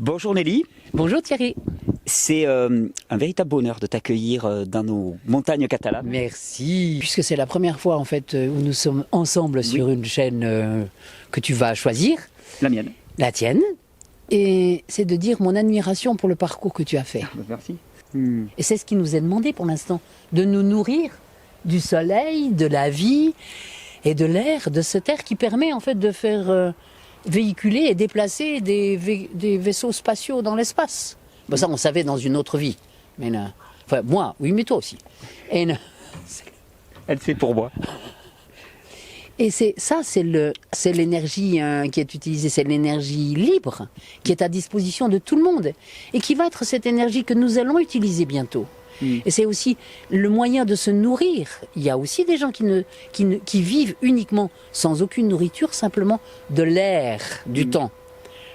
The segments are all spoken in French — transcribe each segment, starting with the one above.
Bonjour Nelly. Bonjour Thierry. C'est un véritable bonheur de t'accueillir dans nos montagnes catalanes. Merci. Puisque c'est la première fois en fait où nous sommes ensemble sur une chaîne que tu vas choisir. La mienne. La tienne. Et c'est de dire mon admiration pour le parcours que tu as fait. Merci. Et c'est ce qui nous est demandé pour l'instant, de nous nourrir du soleil, de la vie et de l'air, de cet air qui permet en fait de faire véhiculer et déplacer des vaisseaux spatiaux dans l'espace. Bon, ça on savait dans une autre vie. Mais non. Enfin moi, oui, mais toi aussi. Et non. Elle fait pour moi. Et c'est l'énergie qui est utilisée, c'est l'énergie libre qui est à disposition de tout le monde et qui va être cette énergie que nous allons utiliser bientôt. Et c'est aussi le moyen de se nourrir. Il y a aussi des gens qui vivent uniquement sans aucune nourriture, simplement de l'air, du temps.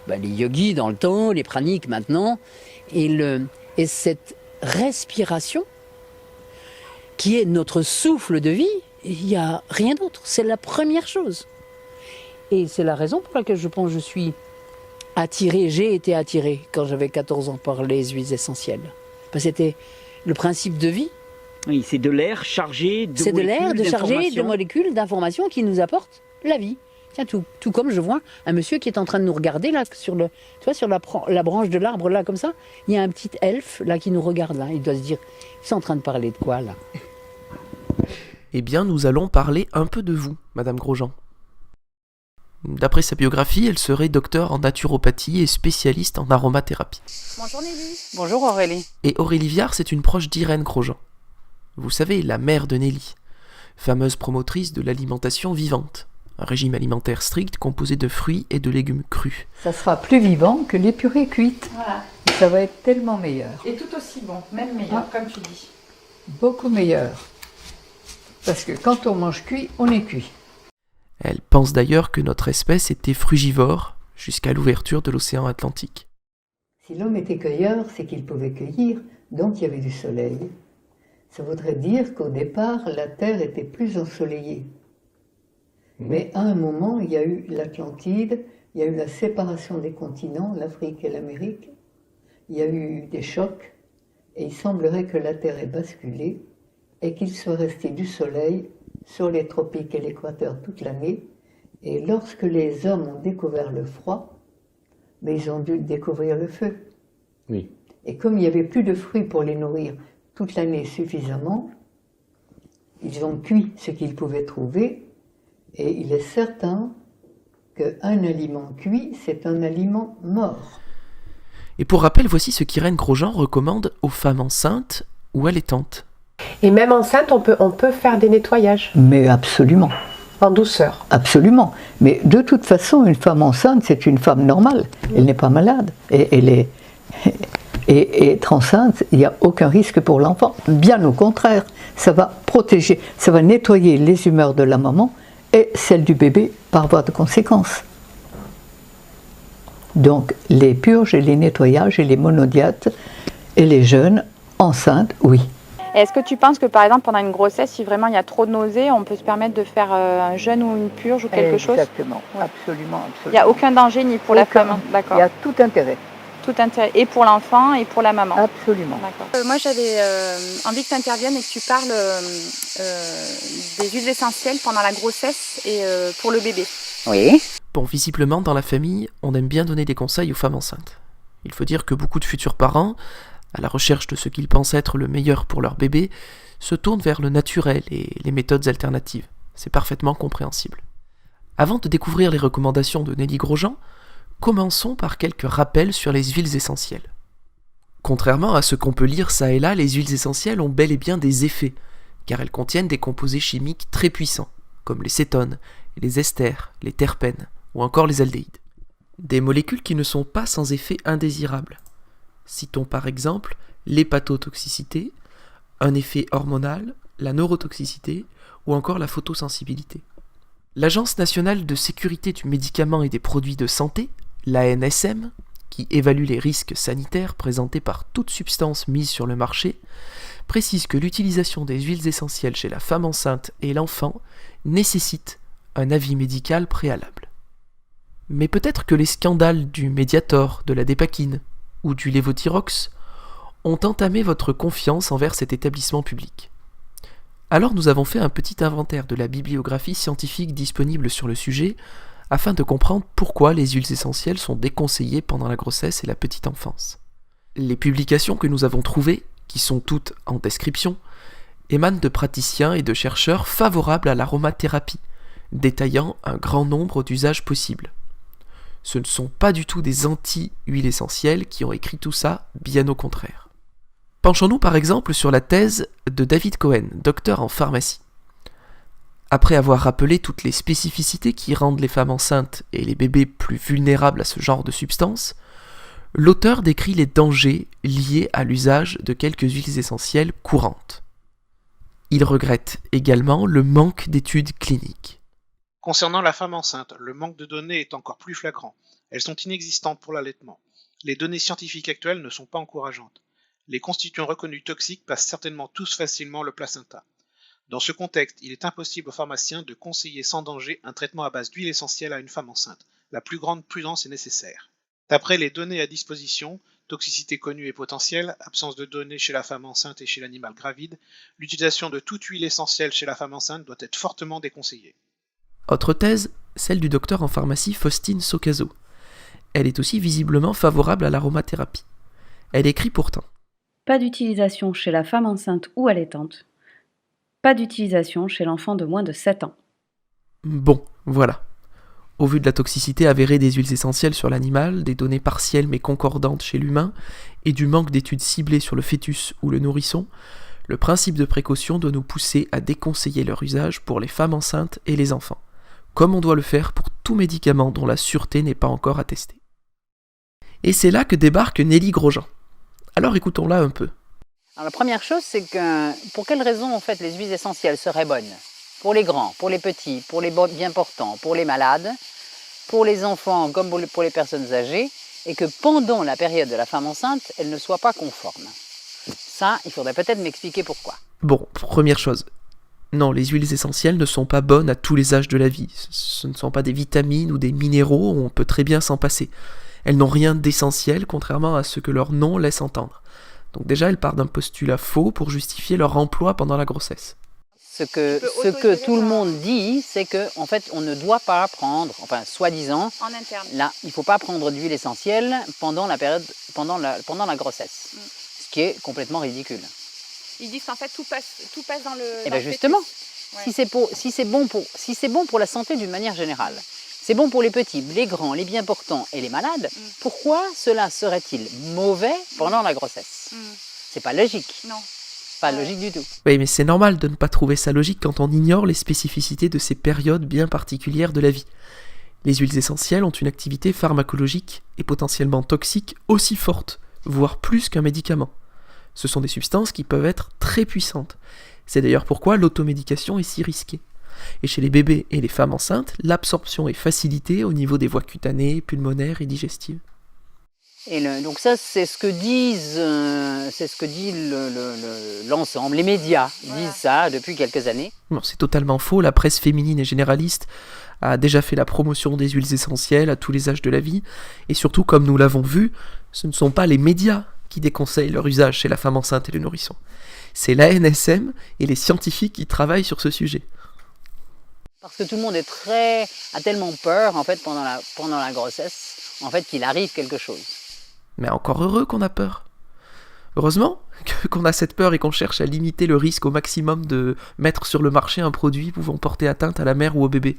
Ben, les yogis dans le temps, les praniques maintenant, et cette respiration qui est notre souffle de vie. Il n'y a rien d'autre, c'est la première chose. Et c'est la raison pour laquelle je pense que je suis attirée, j'ai été attirée quand j'avais 14 ans par les huiles essentielles. Parce que c'était le principe de vie. Oui, c'est de l'air chargé de molécules. C'est de l'air chargé de d'informations. molécules, d'informations qui nous apportent la vie. Tiens, tout comme je vois un monsieur qui est en train de nous regarder là, sur la branche de l'arbre là, comme ça. Il y a un petit elfe là qui nous regarde là. Il doit se dire, ils sont en train de parler de quoi là? Eh bien, nous allons parler un peu de vous, Madame Grosjean. D'après sa biographie, elle serait docteur en naturopathie et spécialiste en aromathérapie. Bonjour Nelly. Bonjour Aurélie. Et Aurélie Viard, c'est une proche d'Irène Grosjean. Vous savez, la mère de Nelly, fameuse promotrice de l'alimentation vivante, un régime alimentaire strict composé de fruits et de légumes crus. Ça sera plus vivant que les purées cuites. Voilà. Ça va être tellement meilleur. Et tout aussi bon, même meilleur, comme tu dis. Beaucoup meilleur. Parce que quand on mange cuit, on est cuit. Elle pense d'ailleurs que notre espèce était frugivore jusqu'à l'ouverture de l'océan Atlantique. Si l'homme était cueilleur, c'est qu'il pouvait cueillir, donc il y avait du soleil. Ça voudrait dire qu'au départ, la Terre était plus ensoleillée. Mais à un moment, il y a eu l'Atlantide, il y a eu la séparation des continents, l'Afrique et l'Amérique. Il y a eu des chocs, et il semblerait que la Terre ait basculé, et qu'il soit resté du soleil sur les tropiques et l'équateur toute l'année. Et lorsque les hommes ont découvert le froid, mais ils ont dû découvrir le feu. Oui. Et comme il n'y avait plus de fruits pour les nourrir toute l'année suffisamment, ils ont cuit ce qu'ils pouvaient trouver. Et il est certain qu'un aliment cuit, c'est un aliment mort. Et pour rappel, voici ce qu'Irène Grosjean recommande aux femmes enceintes ou allaitantes. Et même enceinte, on peut faire des nettoyages Mais absolument. en douceur. Absolument. Mais de toute façon, une femme enceinte, c'est une femme normale. Elle n'est pas malade. Et être enceinte, il n'y a aucun risque pour l'enfant. Bien au contraire, ça va protéger, ça va nettoyer les humeurs de la maman et celles du bébé par voie de conséquence. Donc les purges et les nettoyages et les monodiates et les jeunes enceintes, oui. Est-ce que tu penses que par exemple pendant une grossesse, si vraiment il y a trop de nausées, on peut se permettre de faire un jeûne ou une purge ou quelque chose? Exactement, absolument, absolument. Il n'y a aucun danger ni pour la femme, hein. D'accord. Il y a tout intérêt. Tout intérêt, et pour l'enfant et pour la maman. Absolument. D'accord. Moi j'avais envie que tu interviennes et que tu parles des huiles essentielles pendant la grossesse et pour le bébé. Oui. Bon, visiblement, dans la famille, on aime bien donner des conseils aux femmes enceintes. Il faut dire que beaucoup de futurs parents, à la recherche de ce qu'ils pensent être le meilleur pour leur bébé, se tournent vers le naturel et les méthodes alternatives. C'est parfaitement compréhensible. Avant de découvrir les recommandations de Nelly Grosjean, commençons par quelques rappels sur les huiles essentielles. Contrairement à ce qu'on peut lire ça et là, les huiles essentielles ont bel et bien des effets, car elles contiennent des composés chimiques très puissants, comme les cétones, les esters, les terpènes, ou encore les aldéhydes. Des molécules qui ne sont pas sans effet indésirable. Citons par exemple l'hépatotoxicité, un effet hormonal, la neurotoxicité ou encore la photosensibilité. L'Agence nationale de sécurité du médicament et des produits de santé, l'ANSM, qui évalue les risques sanitaires présentés par toute substance mise sur le marché, précise que l'utilisation des huiles essentielles chez la femme enceinte et l'enfant nécessite un avis médical préalable. Mais peut-être que les scandales du Mediator, de la Dépakine ou du Levothyrox ont entamé votre confiance envers cet établissement public. Alors nous avons fait un petit inventaire de la bibliographie scientifique disponible sur le sujet afin de comprendre pourquoi les huiles essentielles sont déconseillées pendant la grossesse et la petite enfance. Les publications que nous avons trouvées, qui sont toutes en description, émanent de praticiens et de chercheurs favorables à l'aromathérapie, détaillant un grand nombre d'usages possibles. Ce ne sont pas du tout des anti-huiles essentielles qui ont écrit tout ça, bien au contraire. Penchons-nous par exemple sur la thèse de David Cohen, docteur en pharmacie. Après avoir rappelé toutes les spécificités qui rendent les femmes enceintes et les bébés plus vulnérables à ce genre de substances, l'auteur décrit les dangers liés à l'usage de quelques huiles essentielles courantes. Il regrette également le manque d'études cliniques. Concernant la femme enceinte, le manque de données est encore plus flagrant. Elles sont inexistantes pour l'allaitement. Les données scientifiques actuelles ne sont pas encourageantes. Les constituants reconnus toxiques passent certainement tous facilement le placenta. Dans ce contexte, il est impossible aux pharmaciens de conseiller sans danger un traitement à base d'huile essentielle à une femme enceinte. La plus grande prudence est nécessaire. D'après les données à disposition, toxicité connue et potentielle, absence de données chez la femme enceinte et chez l'animal gravide, l'utilisation de toute huile essentielle chez la femme enceinte doit être fortement déconseillée. Autre thèse, celle du docteur en pharmacie Faustine Socazo. Elle est aussi visiblement favorable à l'aromathérapie. Elle écrit pourtant: pas d'utilisation chez la femme enceinte ou allaitante. Pas d'utilisation chez l'enfant de moins de 7 ans. Bon, voilà. Au vu de la toxicité avérée des huiles essentielles sur l'animal, des données partielles mais concordantes chez l'humain, et du manque d'études ciblées sur le fœtus ou le nourrisson, le principe de précaution doit nous pousser à déconseiller leur usage pour les femmes enceintes et les enfants, comme on doit le faire pour tout médicament dont la sûreté n'est pas encore attestée. Et c'est là que débarque Nelly Grosjean. Alors écoutons-la un peu. Alors, la première chose, c'est que pour quelles raisons en fait les huiles essentielles seraient bonnes? Pour les grands, pour les petits, pour les bien portants, pour les malades, pour les enfants comme pour les personnes âgées, et que pendant la période de la femme enceinte, elles ne soient pas conformes. Ça, il faudrait peut-être m'expliquer pourquoi. Bon, première chose. Non, les huiles essentielles ne sont pas bonnes à tous les âges de la vie. Ce ne sont pas des vitamines ou des minéraux où on peut très bien s'en passer. Elles n'ont rien d'essentiel, contrairement à ce que leur nom laisse entendre. Donc déjà, elles partent d'un postulat faux pour justifier leur emploi pendant la grossesse. Ce que tout le monde dit, c'est que en fait, on ne doit pas prendre, enfin, soi-disant, En interne. là, il ne faut pas prendre d'huile essentielle pendant la grossesse. Ce qui est complètement ridicule. Ils disent qu'en fait tout passe dans le. Et dans bien le justement, fœtus. si c'est bon pour la santé d'une manière générale, c'est bon pour les petits, les grands, les bien portants et les malades, pourquoi cela serait-il mauvais pendant la grossesse? C'est pas logique. Non. Pas logique du tout. Oui, mais c'est normal de ne pas trouver ça logique quand on ignore les spécificités de ces périodes bien particulières de la vie. Les huiles essentielles ont une activité pharmacologique et potentiellement toxique aussi forte, voire plus qu'un médicament. Ce sont des substances qui peuvent être très puissantes. C'est d'ailleurs pourquoi l'automédication est si risquée. Et chez les bébés et les femmes enceintes, l'absorption est facilitée au niveau des voies cutanées, pulmonaires et digestives. Et donc ça, c'est ce que dit l'ensemble. Les médias disent ça depuis quelques années. Non, c'est totalement faux. La presse féminine et généraliste a déjà fait la promotion des huiles essentielles à tous les âges de la vie. Et surtout, comme nous l'avons vu, ce ne sont pas les médias qui déconseillent leur usage chez la femme enceinte et le nourrisson. C'est l'ANSM et les scientifiques qui travaillent sur ce sujet. Parce que tout le monde a tellement peur en fait pendant la grossesse, en fait qu'il arrive quelque chose. Mais encore heureux qu'on a peur. Heureusement qu'on a cette peur et qu'on cherche à limiter le risque au maximum de mettre sur le marché un produit pouvant porter atteinte à la mère ou au bébé.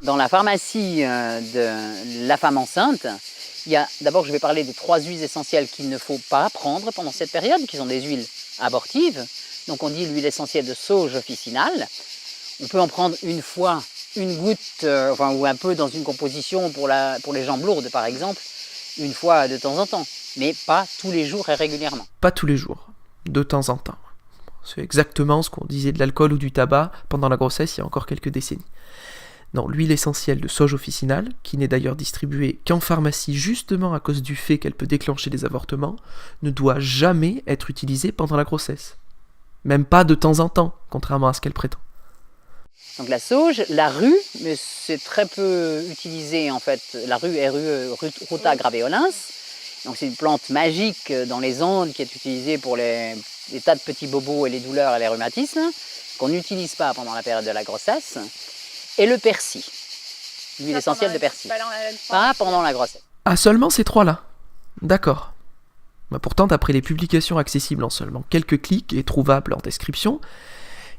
Dans la pharmacie de la femme enceinte, d'abord je vais parler des 3 huiles essentielles qu'il ne faut pas prendre pendant cette période, qui sont des huiles abortives. Donc on dit l'huile essentielle de sauge officinale. On peut en prendre une fois, une goutte, ou un peu dans une composition pour les jambes lourdes par exemple, une fois de temps en temps, mais pas tous les jours et régulièrement. Pas tous les jours, de temps en temps. C'est exactement ce qu'on disait de l'alcool ou du tabac pendant la grossesse il y a encore quelques décennies. Non, l'huile essentielle de sauge officinale, qui n'est d'ailleurs distribuée qu'en pharmacie justement à cause du fait qu'elle peut déclencher des avortements, ne doit jamais être utilisée pendant la grossesse. Même pas de temps en temps, contrairement à ce qu'elle prétend. Donc la sauge, la rue, mais c'est très peu utilisé en fait. La rue est Ruta graveolens. Donc c'est une plante magique dans les Andes qui est utilisée pour les tas de petits bobos et les douleurs et les rhumatismes, qu'on n'utilise pas pendant la période de la grossesse. Et le persil, l'huile essentielle de persil. Pas pendant la grossesse. Ah, seulement ces trois-là. D'accord. Bah pourtant, d'après les publications accessibles en seulement quelques clics et trouvables en description,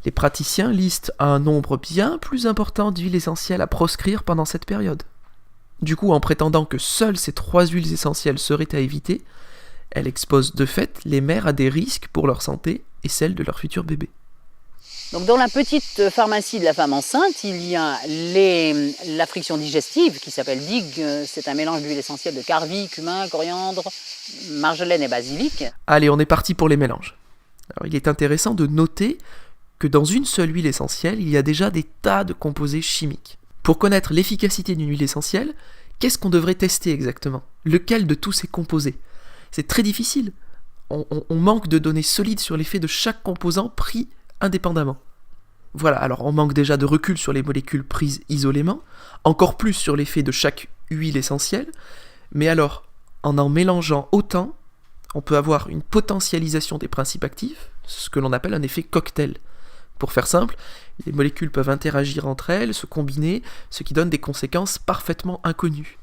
les praticiens listent un nombre bien plus important d'huiles essentielles à proscrire pendant cette période. Du coup, en prétendant que seules ces 3 huiles essentielles seraient à éviter, elle expose de fait les mères à des risques pour leur santé et celle de leur futur bébé. Donc dans la petite pharmacie de la femme enceinte, il y a la friction digestive qui s'appelle DIG. C'est un mélange d'huile essentielle de carvi, cumin, coriandre, marjolaine et basilic. Allez, on est parti pour les mélanges. Alors, il est intéressant de noter que dans une seule huile essentielle, il y a déjà des tas de composés chimiques. Pour connaître l'efficacité d'une huile essentielle, qu'est-ce qu'on devrait tester exactement? Lequel de tous ces composés? C'est très difficile. On manque de données solides sur l'effet de chaque composant pris indépendamment. Voilà, alors on manque déjà de recul sur les molécules prises isolément, encore plus sur l'effet de chaque huile essentielle, mais alors, en mélangeant autant, on peut avoir une potentialisation des principes actifs, ce que l'on appelle un effet cocktail. Pour faire simple, les molécules peuvent interagir entre elles, se combiner, ce qui donne des conséquences parfaitement inconnues.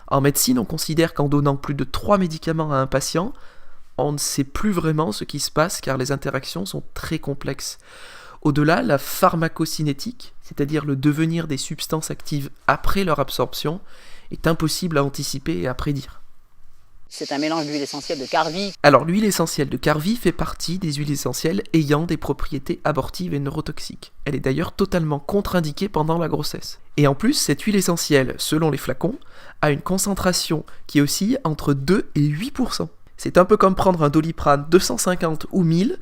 En médecine, on considère qu'en donnant plus de 3 médicaments à un patient, on ne sait plus vraiment ce qui se passe car les interactions sont très complexes. Au-delà, la pharmacocinétique, c'est-à-dire le devenir des substances actives après leur absorption, est impossible à anticiper et à prédire. C'est un mélange d'huile essentielle de carvi. Alors l'huile essentielle de carvi fait partie des huiles essentielles ayant des propriétés abortives et neurotoxiques. Elle est d'ailleurs totalement contre-indiquée pendant la grossesse. Et en plus, cette huile essentielle, selon les flacons, a une concentration qui oscille entre 2 et 8%. C'est un peu comme prendre un Doliprane 250 ou 1000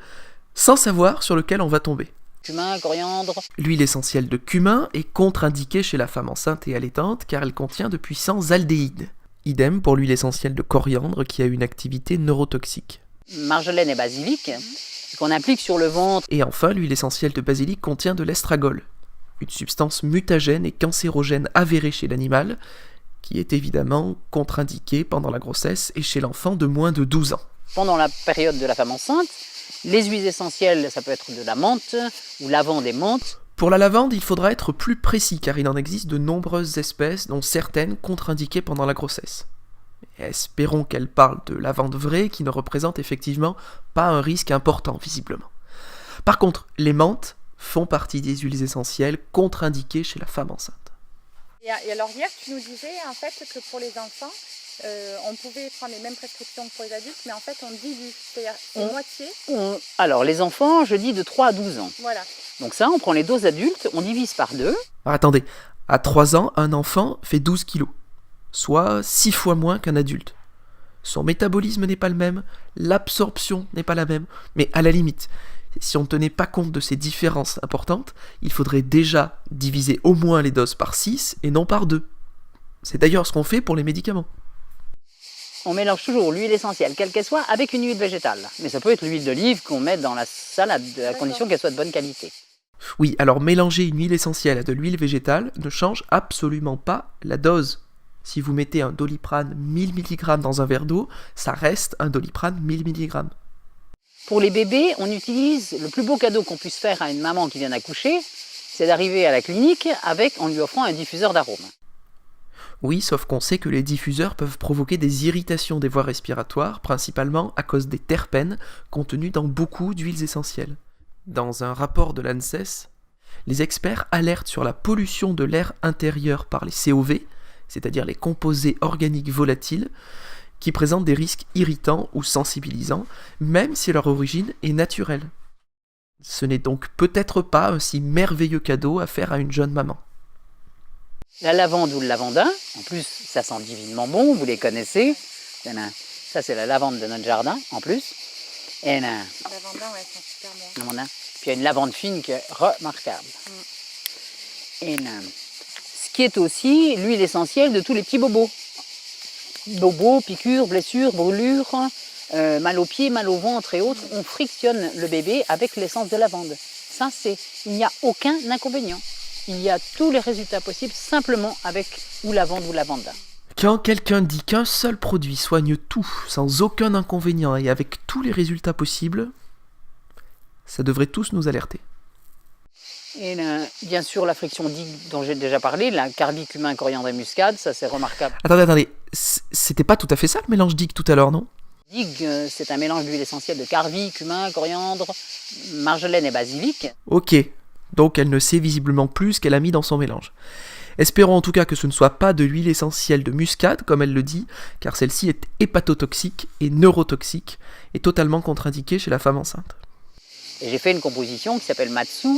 sans savoir sur lequel on va tomber. Cumin, coriandre. L'huile essentielle de cumin est contre-indiquée chez la femme enceinte et allaitante car elle contient de puissants aldéhydes. Idem pour l'huile essentielle de coriandre qui a une activité neurotoxique. Marjolaine et basilic, qu'on applique sur le ventre. Et enfin, l'huile essentielle de basilic contient de l'estragol, une substance mutagène et cancérogène avérée chez l'animal, qui est évidemment contre-indiquée pendant la grossesse et chez l'enfant de moins de 12 ans. Pendant la période de la femme enceinte, les huiles essentielles, ça peut être de la menthe ou lavande et menthe. Pour la lavande, il faudra être plus précis car il en existe de nombreuses espèces, dont certaines contre-indiquées pendant la grossesse. Espérons qu'elle parle de lavande vraie qui ne représente effectivement pas un risque important visiblement. Par contre, les menthes font partie des huiles essentielles contre-indiquées chez la femme enceinte. Et alors hier, tu nous disais en fait que pour les enfants, on pouvait prendre les mêmes prescriptions que pour les adultes, mais en fait on dilue, c'est-à-dire moitié. Alors les enfants, je dis de 3 à 12 ans. Voilà. Donc ça, on prend les doses adultes, on divise par 2. Alors attendez, à 3 ans, un enfant fait 12 kilos, soit 6 fois moins qu'un adulte. Son métabolisme n'est pas le même, l'absorption n'est pas la même, mais à la limite, si on ne tenait pas compte de ces différences importantes, il faudrait déjà diviser au moins les doses par 6 et non par 2. C'est d'ailleurs ce qu'on fait pour les médicaments. On mélange toujours l'huile essentielle, quelle qu'elle soit, avec une huile végétale. Mais ça peut être l'huile d'olive qu'on met dans la salade, à condition qu'elle soit de bonne qualité. Oui, alors mélanger une huile essentielle à de l'huile végétale ne change absolument pas la dose. Si vous mettez un Doliprane 1000 mg dans un verre d'eau, ça reste un Doliprane 1000 mg. Pour les bébés, on utilise le plus beau cadeau qu'on puisse faire à une maman qui vient d'accoucher, c'est d'arriver à la clinique en lui offrant un diffuseur d'arômes. Oui, sauf qu'on sait que les diffuseurs peuvent provoquer des irritations des voies respiratoires, principalement à cause des terpènes contenus dans beaucoup d'huiles essentielles. Dans un rapport de l'ANSES, les experts alertent sur la pollution de l'air intérieur par les COV, c'est-à-dire les composés organiques volatiles, qui présentent des risques irritants ou sensibilisants, même si leur origine est naturelle. Ce n'est donc peut-être pas un si merveilleux cadeau à faire à une jeune maman. La lavande ou le lavandin, en plus ça sent divinement bon, vous les connaissez. Ça c'est la lavande de notre jardin en plus. Et lavandin, ouais, c'est super bon. Puis il y a une lavande fine qui est remarquable. Et ce qui est aussi l'huile essentielle de tous les petits bobos. Bobos, piqûres, blessures, brûlures, mal aux pieds, mal au ventre et autres. On frictionne le bébé avec l'essence de lavande. Ça, il n'y a aucun inconvénient. il y a tous les résultats possibles simplement avec ou lavande ou lavanda. Quand quelqu'un dit qu'un seul produit soigne tout, sans aucun inconvénient et avec tous les résultats possibles, ça devrait tous nous alerter. Et bien sûr, la friction digue dont j'ai déjà parlé, la carbi, cumin, coriandre et muscade, ça c'est remarquable. Attendez, c'était pas tout à fait ça le mélange digue tout à l'heure, non ? Digue, c'est un mélange d'huile essentielle de carbi, cumin, coriandre, marjolaine et basilic. Ok, donc elle ne sait visiblement plus ce qu'elle a mis dans son mélange. Espérons en tout cas que ce ne soit pas de l'huile essentielle de muscade, comme elle le dit, car celle-ci est hépatotoxique et neurotoxique, et totalement contre-indiquée chez la femme enceinte. Et j'ai fait une composition qui s'appelle Matsu,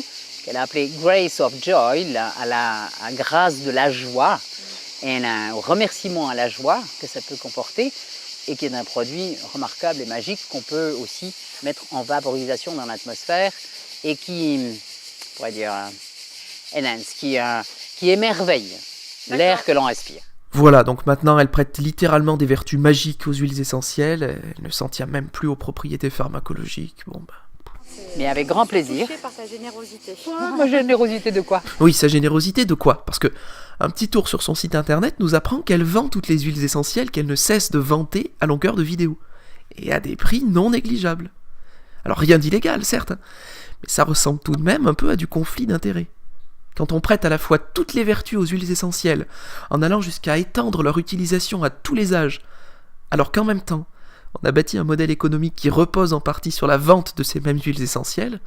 qu'elle a appelée Grace of Joy, la grâce de la joie, et un remerciement à la joie que ça peut comporter, et qui est un produit remarquable et magique qu'on peut aussi mettre en vaporisation dans l'atmosphère, et qui, on pourrait dire, enhance, qui émerveille l'air que l'on respire. Voilà, donc maintenant elle prête littéralement des vertus magiques aux huiles essentielles, elle ne s'en tient même plus aux propriétés pharmacologiques, Mais avec grand plaisir. Touchée par sa générosité. Ma générosité de quoi ? Oui, sa générosité de quoi ? Parce que un petit tour sur son site internet nous apprend qu'elle vend toutes les huiles essentielles qu'elle ne cesse de vanter à longueur de vidéos, et à des prix non négligeables. Alors rien d'illégal, certes, mais ça ressemble tout de même un peu à du conflit d'intérêts. Quand on prête à la fois toutes les vertus aux huiles essentielles, en allant jusqu'à étendre leur utilisation à tous les âges, alors qu'en même temps, on a bâti un modèle économique qui repose en partie sur la vente de ces mêmes huiles essentielles,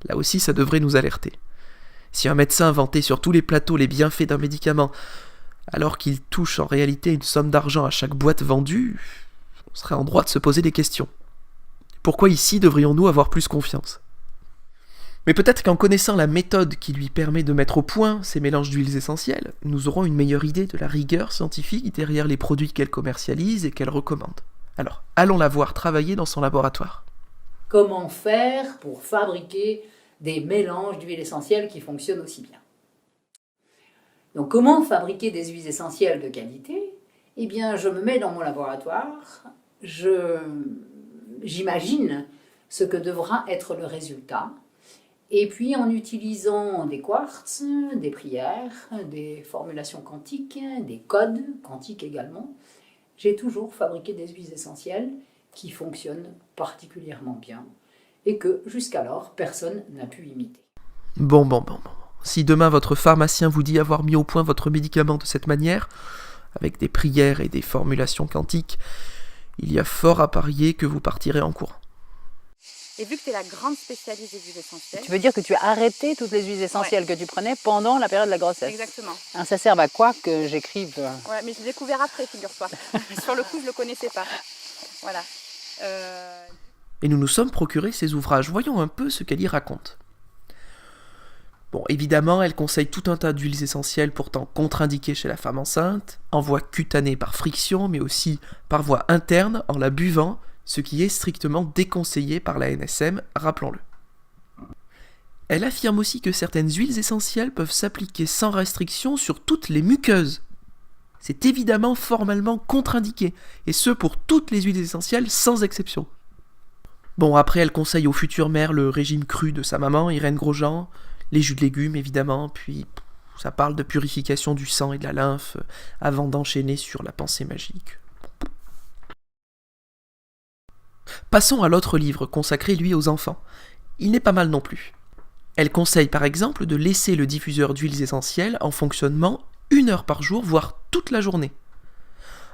là aussi ça devrait nous alerter. Si un médecin vantait sur tous les plateaux les bienfaits d'un médicament, alors qu'il touche en réalité une somme d'argent à chaque boîte vendue, on serait en droit de se poser des questions. Pourquoi ici devrions-nous avoir plus confiance ? Mais peut-être qu'en connaissant la méthode qui lui permet de mettre au point ces mélanges d'huiles essentielles, nous aurons une meilleure idée de la rigueur scientifique derrière les produits qu'elle commercialise et qu'elle recommande. Alors, allons la voir travailler dans son laboratoire. Comment faire pour fabriquer des mélanges d'huiles essentielles qui fonctionnent aussi bien ? Donc, comment fabriquer des huiles essentielles de qualité ? Eh bien, je me mets dans mon laboratoire, j'imagine ce que devra être le résultat. Et puis en utilisant des quartz, des prières, des formulations quantiques, des codes quantiques également, j'ai toujours fabriqué des huiles essentielles qui fonctionnent particulièrement bien et que jusqu'alors personne n'a pu imiter. Bon. Si demain votre pharmacien vous dit avoir mis au point votre médicament de cette manière, avec des prières et des formulations quantiques, il y a fort à parier que vous partirez en courant. Et vu que tu es la grande spécialiste des huiles essentielles... Tu veux dire que tu as arrêté toutes les huiles essentielles que tu prenais pendant la période de la grossesse ? Exactement. Hein, ça sert à quoi que j'écrive Ouais, mais je l'ai découvert après, figure-toi. Sur le coup, je ne le connaissais pas. Voilà. Et nous nous sommes procurés ces ouvrages. Voyons un peu ce qu'elle y raconte. Bon, évidemment, elle conseille tout un tas d'huiles essentielles pourtant contre-indiquées chez la femme enceinte, en voie cutanée par friction, mais aussi par voie interne en la buvant, ce qui est strictement déconseillé par la NSM, rappelons-le. Elle affirme aussi que certaines huiles essentielles peuvent s'appliquer sans restriction sur toutes les muqueuses. C'est évidemment formellement contre-indiqué, et ce pour toutes les huiles essentielles sans exception. Bon, après elle conseille aux futures mères le régime cru de sa maman, Irène Grosjean, les jus de légumes évidemment, puis ça parle de purification du sang et de la lymphe, avant d'enchaîner sur la pensée magique. Passons à l'autre livre, consacré lui aux enfants. Il n'est pas mal non plus. Elle conseille par exemple de laisser le diffuseur d'huiles essentielles en fonctionnement 1 heure par jour, voire toute la journée.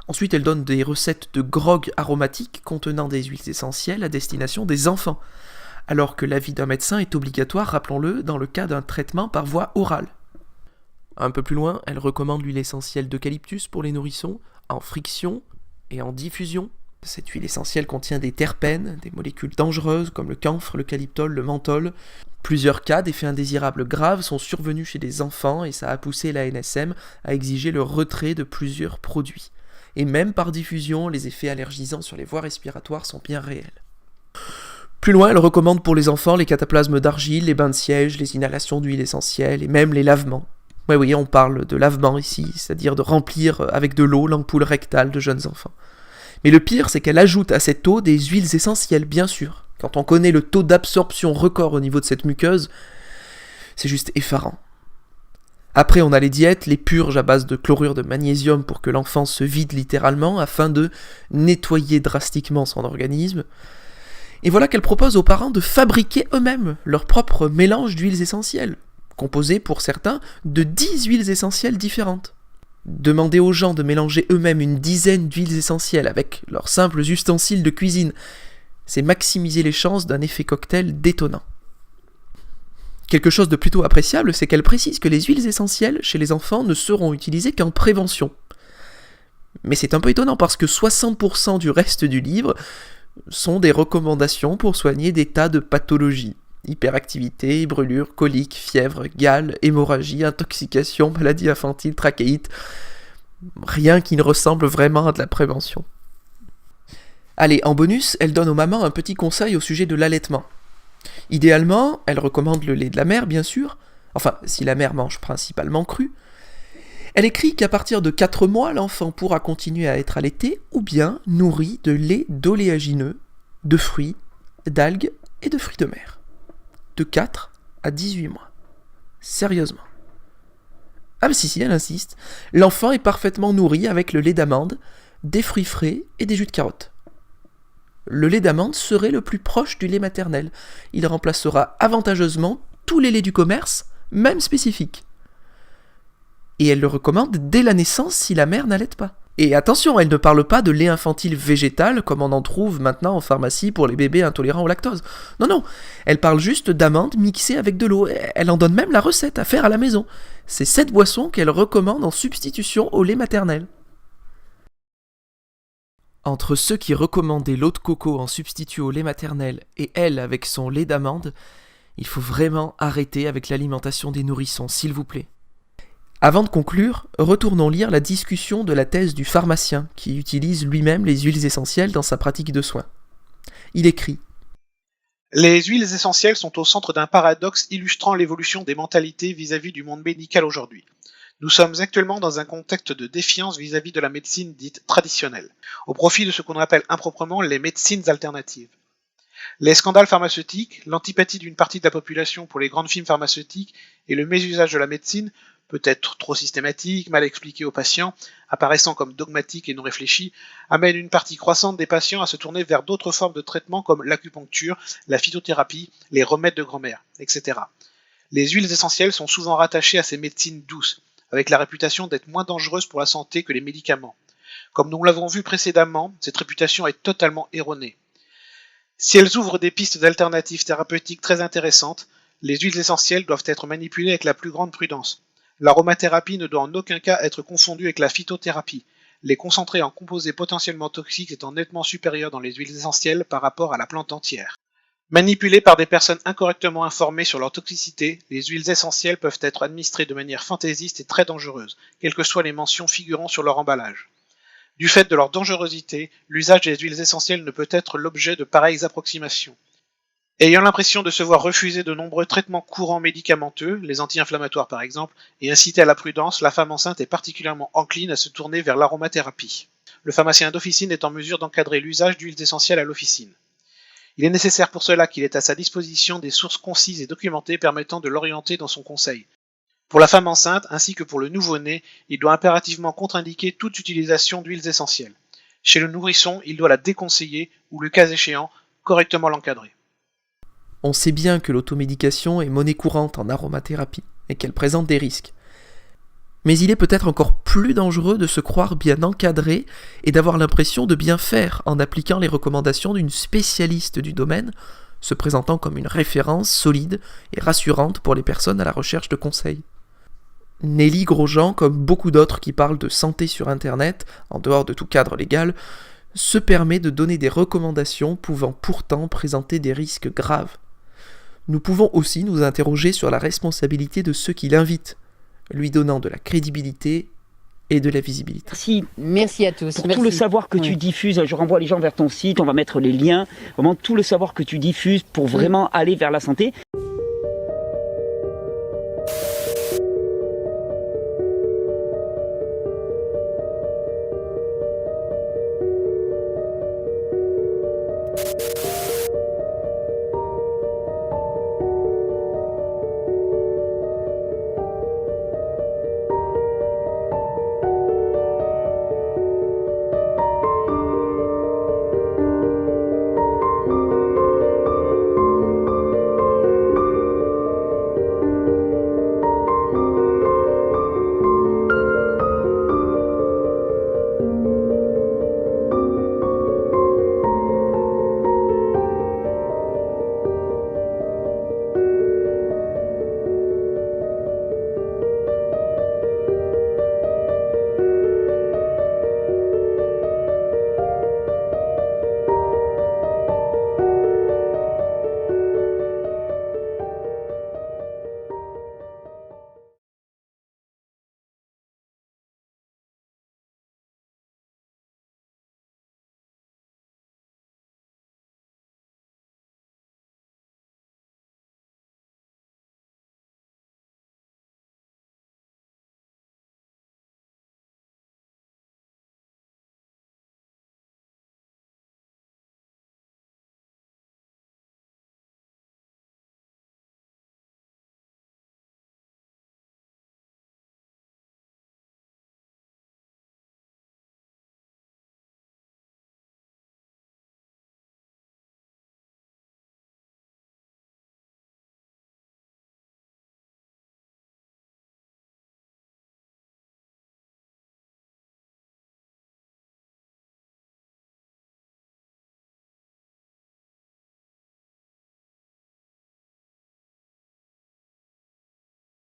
Ensuite, elle donne des recettes de grog aromatiques contenant des huiles essentielles à destination des enfants, alors que l'avis d'un médecin est obligatoire, rappelons-le, dans le cas d'un traitement par voie orale. Un peu plus loin, elle recommande l'huile essentielle d'eucalyptus pour les nourrissons, en friction et en diffusion. Cette huile essentielle contient des terpènes, des molécules dangereuses comme le camphre, le calyptol, le menthol. Plusieurs cas d'effets indésirables graves sont survenus chez des enfants et ça a poussé la NSM à exiger le retrait de plusieurs produits. Et même par diffusion, les effets allergisants sur les voies respiratoires sont bien réels. Plus loin, elle recommande pour les enfants les cataplasmes d'argile, les bains de siège, les inhalations d'huile essentielle et même les lavements. Oui, on parle de lavement ici, c'est-à-dire de remplir avec de l'eau l'ampoule rectale de jeunes enfants. Mais le pire, c'est qu'elle ajoute à cette eau des huiles essentielles, bien sûr. Quand on connaît le taux d'absorption record au niveau de cette muqueuse, c'est juste effarant. Après, on a les diètes, les purges à base de chlorure de magnésium pour que l'enfant se vide littéralement afin de nettoyer drastiquement son organisme. Et voilà qu'elle propose aux parents de fabriquer eux-mêmes leur propre mélange d'huiles essentielles, composé pour certains de 10 huiles essentielles différentes. Demander aux gens de mélanger eux-mêmes une dizaine d'huiles essentielles avec leurs simples ustensiles de cuisine, c'est maximiser les chances d'un effet cocktail détonnant. Quelque chose de plutôt appréciable, c'est qu'elle précise que les huiles essentielles chez les enfants ne seront utilisées qu'en prévention. Mais c'est un peu étonnant parce que 60% du reste du livre sont des recommandations pour soigner des tas de pathologies. Hyperactivité, brûlure, colique, fièvre, gale, hémorragie, intoxication, maladie infantile, trachéite. Rien qui ne ressemble vraiment à de la prévention. Allez, en bonus, elle donne aux mamans un petit conseil au sujet de l'allaitement. Idéalement, elle recommande le lait de la mère, bien sûr, enfin, si la mère mange principalement cru. Elle écrit qu'à partir de 4 mois, l'enfant pourra continuer à être allaité ou bien nourri de lait d'oléagineux, de fruits, d'algues et de fruits de mer. De 4 à 18 mois. Sérieusement. Ah mais si, elle insiste. L'enfant est parfaitement nourri avec le lait d'amande, des fruits frais et des jus de carotte. Le lait d'amande serait le plus proche du lait maternel. Il remplacera avantageusement tous les laits du commerce, même spécifiques. Et elle le recommande dès la naissance si la mère n'allaite pas. Et attention, elle ne parle pas de lait infantile végétal comme on en trouve maintenant en pharmacie pour les bébés intolérants au lactose. Non, elle parle juste d'amandes mixées avec de l'eau. Elle en donne même la recette à faire à la maison. C'est cette boisson qu'elle recommande en substitution au lait maternel. Entre ceux qui recommandaient l'eau de coco en substitut au lait maternel et elle avec son lait d'amande, il faut vraiment arrêter avec l'alimentation des nourrissons, s'il vous plaît. Avant de conclure, retournons lire la discussion de la thèse du pharmacien qui utilise lui-même les huiles essentielles dans sa pratique de soins. Il écrit : Les huiles essentielles sont au centre d'un paradoxe illustrant l'évolution des mentalités vis-à-vis du monde médical aujourd'hui. Nous sommes actuellement dans un contexte de défiance vis-à-vis de la médecine dite traditionnelle, au profit de ce qu'on appelle improprement les médecines alternatives. Les scandales pharmaceutiques, l'antipathie d'une partie de la population pour les grandes firmes pharmaceutiques et le mésusage de la médecine, peut-être trop systématique, mal expliqué aux patients, apparaissant comme dogmatique et non réfléchi, amènent une partie croissante des patients à se tourner vers d'autres formes de traitement comme l'acupuncture, la phytothérapie, les remèdes de grand-mère, etc. Les huiles essentielles sont souvent rattachées à ces médecines douces, avec la réputation d'être moins dangereuses pour la santé que les médicaments. Comme nous l'avons vu précédemment, cette réputation est totalement erronée. Si elles ouvrent des pistes d'alternatives thérapeutiques très intéressantes, les huiles essentielles doivent être manipulées avec la plus grande prudence. L'aromathérapie ne doit en aucun cas être confondue avec la phytothérapie, les concentrés en composés potentiellement toxiques étant nettement supérieurs dans les huiles essentielles par rapport à la plante entière. Manipulées par des personnes incorrectement informées sur leur toxicité, les huiles essentielles peuvent être administrées de manière fantaisiste et très dangereuse, quelles que soient les mentions figurant sur leur emballage. Du fait de leur dangerosité, l'usage des huiles essentielles ne peut être l'objet de pareilles approximations. Ayant l'impression de se voir refuser de nombreux traitements courants médicamenteux, les anti-inflammatoires par exemple, et incitée à la prudence, la femme enceinte est particulièrement encline à se tourner vers l'aromathérapie. Le pharmacien d'officine est en mesure d'encadrer l'usage d'huiles essentielles à l'officine. Il est nécessaire pour cela qu'il ait à sa disposition des sources concises et documentées permettant de l'orienter dans son conseil. Pour la femme enceinte, ainsi que pour le nouveau-né, il doit impérativement contre-indiquer toute utilisation d'huiles essentielles. Chez le nourrisson, il doit la déconseiller ou, le cas échéant, correctement l'encadrer. On sait bien que l'automédication est monnaie courante en aromathérapie et qu'elle présente des risques. Mais il est peut-être encore plus dangereux de se croire bien encadré et d'avoir l'impression de bien faire en appliquant les recommandations d'une spécialiste du domaine, se présentant comme une référence solide et rassurante pour les personnes à la recherche de conseils. Nelly Grosjean, comme beaucoup d'autres qui parlent de santé sur Internet, en dehors de tout cadre légal, se permet de donner des recommandations pouvant pourtant présenter des risques graves. Nous pouvons aussi nous interroger sur la responsabilité de ceux qui l'invitent, lui donnant de la crédibilité et de la visibilité. Merci à tous. Pour tout le savoir que tu diffuses, je renvoie les gens vers ton site, on va mettre les liens, vraiment tout le savoir que tu diffuses pour vraiment aller vers la santé.